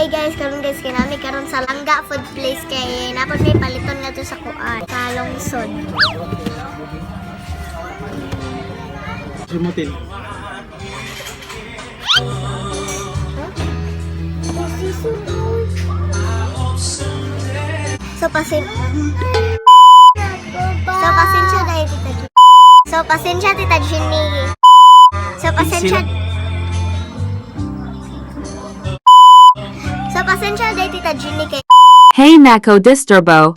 Hi guys, karon guys kinami karon sa Langga Food Place kay napod may paliton nga to sa kuan, sa lungsod. Simutin. So pasensya dahil Tita Jenny. So pasensya Tita Jenny. So pasensya dahil Tita Jenny kay. Hey Nako Disturbo.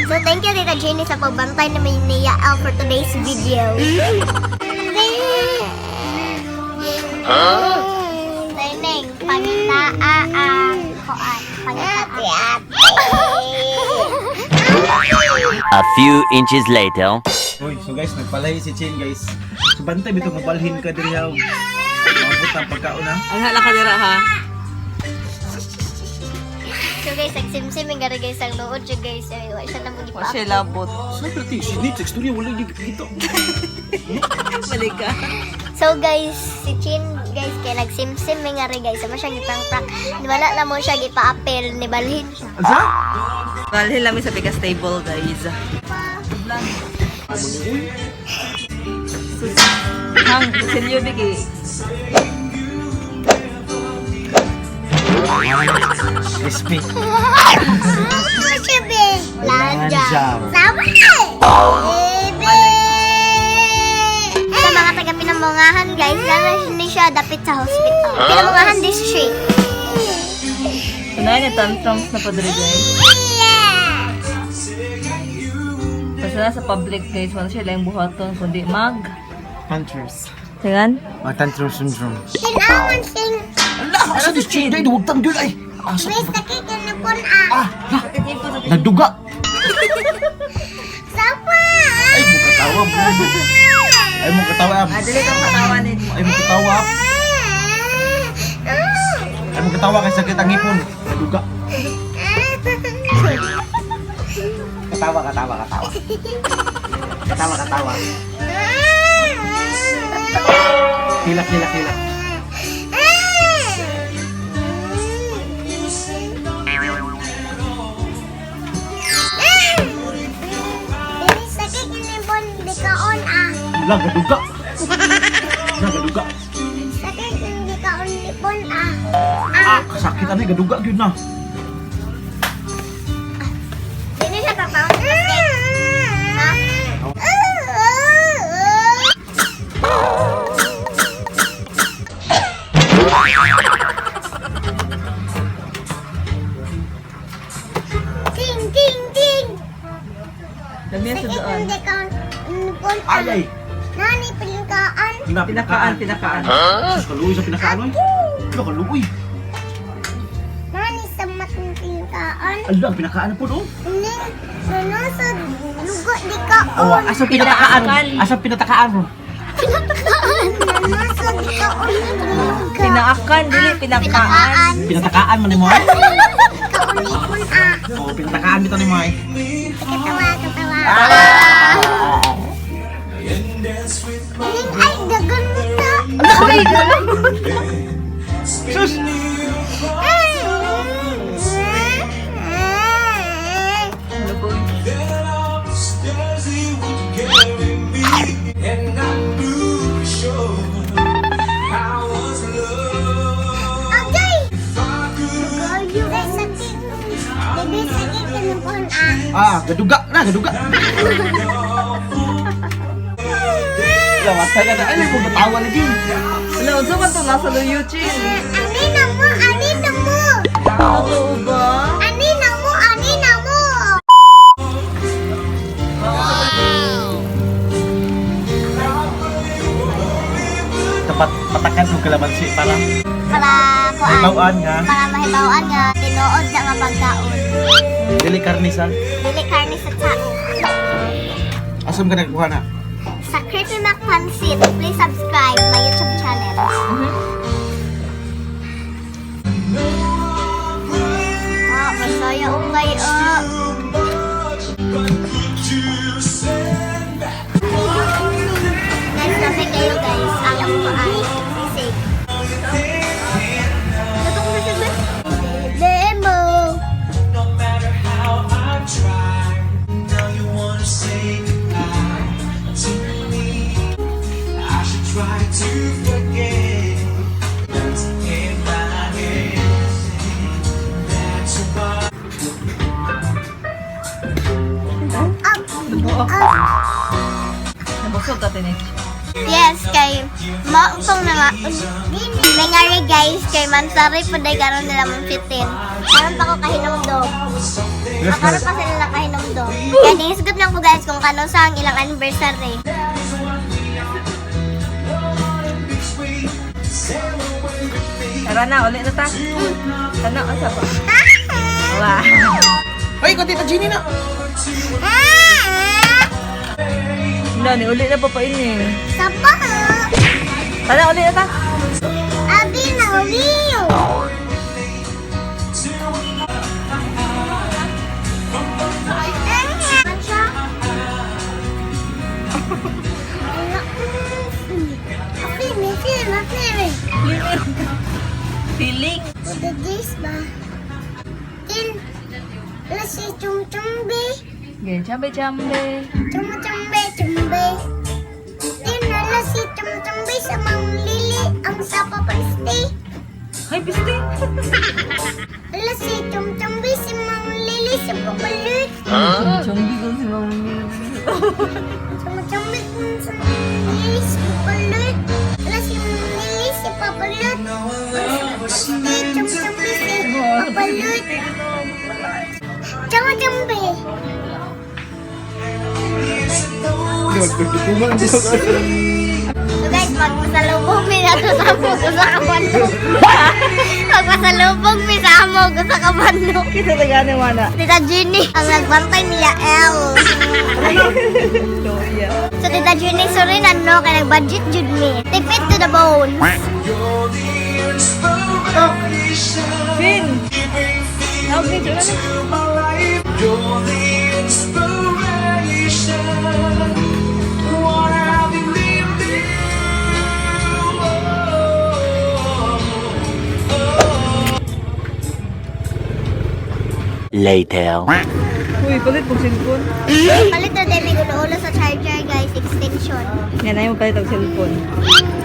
So thank you Tita Jenny sa pagbantay na may niyaal for today's video. Neneng, pangitaan koan, pangitaan. A few inches later. Uy, so guys, nagpalay si Chin guys. So bantay bito mabalhin ka diri ha. Mabot ang pagkaon ha. Ang hala ka dira ha. So guys, nagsimsim yung gari guys ang lood siya guys. Ay, wala siya naman Wa siya labot. Siyempre, si Nate, istorya wala dito. Balik ka. So guys, si Chin guys kaya nagsimsim yung gari guys. Sama siya gipang-prank. Wala na mo siya gipa-apel, nibalhin siya. Asa? Balhin lang mi sa bigas table guys. Hang, seryo bigi. Crispy. Lanja. Lanjang. Sama! Sa mga taga-Pinambangahan guys, lalo ni siya dapit sa hospital. Pinambangahan District. Kunay na tantrums na padre guys. Basta na sa public guys, wala siya lang buhaton kundi mag. Hunters. Tingan? Tantrum syndrome. Kinaman sing. Ala, asa si Chin? Dahil huwag tang yun ay. Asa Miss, ka ba? nakikin na po na. Nagduga. Sapa! Ay, mo katawa bro. Ay, mo katawa. Dili kang katawa ni. Ay, mo katawa. Ay, mo katawa kay sakit ang ipon. Nagduga. Katawa. Katawa. Hilak. Lang, gaduga. Kasakit anay, gaduga yun na. Sino siya tatawag? Ha? Ting! Dami sa doon. Ay. Nani pilingkaan? Pinakaan. Sus, kaluoy sa pinakaan oy. Ano kaluoy? Nani sa matong pilingkaan? Ala, pinakaan na po no? Ini nasa lugo di ka Oh, asa pinatakaan? Pinaakan. Asa pinatakaan mo? nasa di ka Pinaakan, dili pinakaan. Pinatakaan man ni mo. kaunipon Oh, pinatakaan bitaw ni mo ay. Katawa. Ining ay dagan mo ta. Ay, gano'n. Sus. Gaduga. Lawas ka na. Ay, mo batawa lagi. Wala, unsa man to nasa luyo, Chin? Ani na mo. Ano ba? Ani na mo. Dapat patakan mo kalamansi para Para nga. mahibawaan nga tinuod na nga pagkaon. Dili karnisan. Dili karne sa tao. Asam ka nagkuha na. Sa Creepy Mac Pansit, please subscribe my YouTube channel. Masaya kayo. Nice na kayo guys. Alam ko ay sisig. Ito ko sisig ba? oh. Nabusog ka, Tinich. Yes, kay maupang na nga. May nga rin guys, kay Mansari po dahil karoon nila mong fitin. Karoon pa ko kahinumdog. Karoon pa sila na kahinumdog. Kaya dinisgot lang ko guys kung kano sa ang ilang anniversary. Tara na, ulit na ta. Ano, asa pa? Wow. Ay, ko Tita Ginny na! Hindi, ulit na papainin. Sapa! Tara, ulit na ta. Abi na uliyo! Feeling. Udah dis ba? Tin, lasi cum-cumbe, Ganyan, chambe-chambe. cum-cumbe, cumbe. Tin, lasi cum-cumbe sa Mang Lili, ang sapa pasti. Ay, piste. Lasi cum-cumbe si Mang Lili sa papalit. Chambe ko si Mami. Cum-cumbe sa Mang Lili sa papalit. Lasi Mang Lili sa papalit. Pasti, cum-cumbe sa papalit. Cum-cumbe. So guys, magpasalubong mi na to sa mo ko sa kabandok. Magpasalubong mi sa mo ko sa kabandok. Kita tagane wala. Tita Jenny, ang nagbantay niya L. So, yeah. So Tita Jenny, sorry na no, kaya nag-budget jud mi. Tipid to the bone. Fin! Tawag ni Jola. Later. Uy, palit mong cellphone. Palit na din may ulo-ulo sa charger guys, extension. Yan, ayaw mo palit ang cellphone.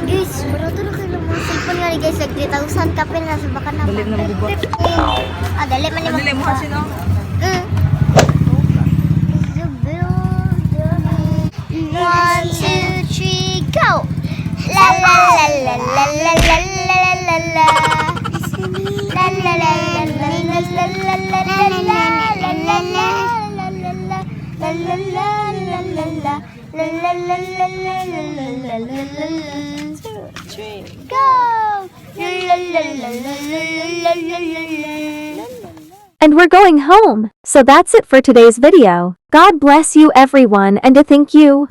Guys, marado na kayo ng mga cellphone nga guys, like 3,000 ka pin nasa baka na. Dali na maguba. Ah, dali man yung Dali mo kasi, no? One, two, three, go! La la la la la la la la la la. La la la la la la la la la la la la la la la. La la la la la la. La la la la la la la la la la. Two, three, go! La la la la la la la la la la. And we're going home. So that's it for today's video. God bless you everyone and a thank you.